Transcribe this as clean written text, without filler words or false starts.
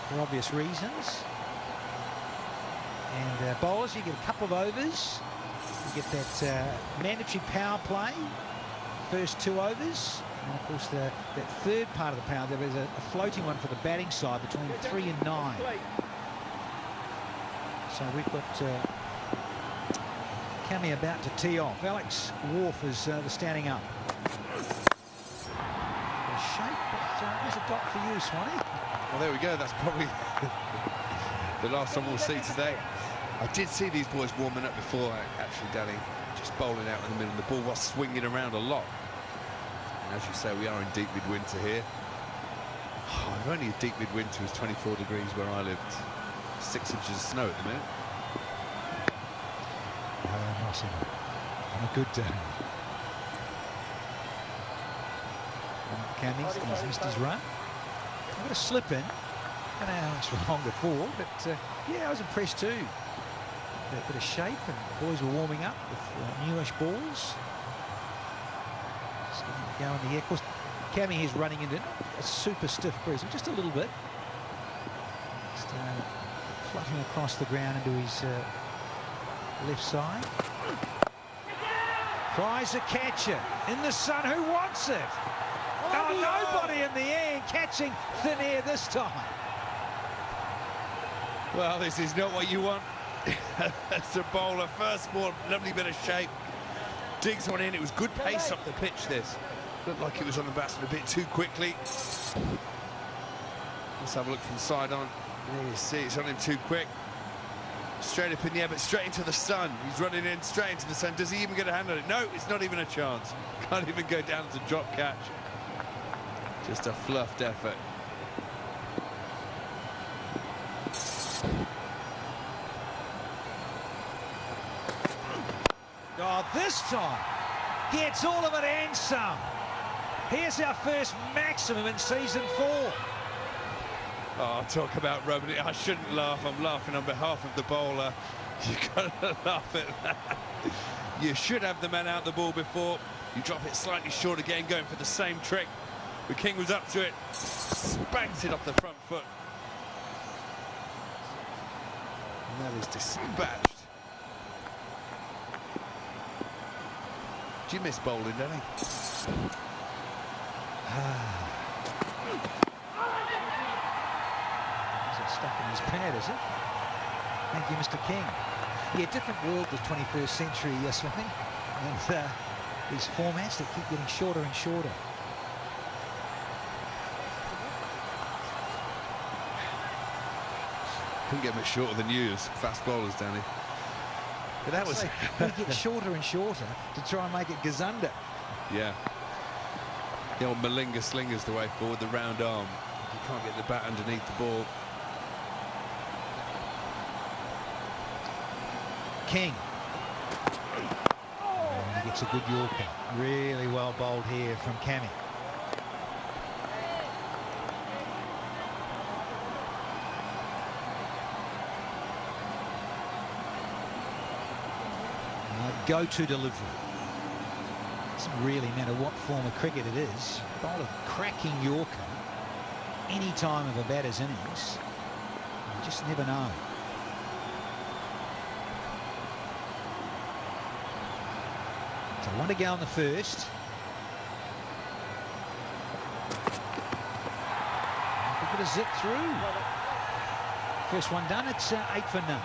for obvious reasons. And bowlers, you get a couple of overs. You get that mandatory power play, first 2 overs. And of course, that third part of the power, there is a floating one for the batting side between 3 and 9. So we've got Kami about to tee off. Alex Wharf is the standing up. A shape, but there's a dot for you, Swanee. Well, there we go. That's probably the last one we'll see today. I did see these boys warming up before, actually, Danny. Just bowling out in the middle. The ball was swinging around a lot. And as you say, we are in deep midwinter here. Oh, only a deep midwinter is 24 degrees where I lived. 6 inches of snow at the minute. Nice on a good day. Kami's missed his run. I've got a slip in. I don't know how much longer for, but yeah, I was impressed too. A bit of shape, and the boys were warming up with newish balls. Just go in the air. Of course, Kami is running into a super stiff breeze, just a little bit. Just fluttering across the ground into his left side. Tries a catcher in the sun. Who wants it? Oh, nobody in the air, catching thin air this time. Well, this is not what you want. That's a bowler. First ball, lovely bit of shape. Digs one in. It was good pace up the pitch, this. Looked like it was on the batsman a bit too quickly. Let's have a look from side on. There you see, it's on him too quick. Straight up in the air, but straight into the sun. He's running in straight into the sun. Does he even get a hand on it? No, it's not even a chance. Can't even go down to drop catch. Just a fluffed effort. Oh, this time gets all of it and some. Here's our first maximum in season 4. Oh, talk about rubbing it. I shouldn't laugh. I'm laughing on behalf of the bowler. You've got to laugh at that. You should have the man out the ball before. You drop it slightly short again, going for the same trick. The King was up to it. Spanks it off the front foot. And that is dispatched. Do you miss bowling, Danny? Stuck in his pad, is it? Thank you, Mr. King. Yeah, different world, the 21st century swimming. And these formats that keep getting shorter and shorter. Couldn't get much shorter than you as fast bowlers, Danny. But that was... We get shorter and shorter to try and make it gazunder. Yeah. The old Malinga slinger's the way forward, the round arm. You can't get the bat underneath the ball. King. And he gets a good Yorker. Really well bowled here from Kami. Go-to delivery. Doesn't really matter what form of cricket it is. Bowl a cracking Yorker any time of a batter's innings. You just never know. So 1 to go on the first. We're going to zip through. First one done, it's 8 for none.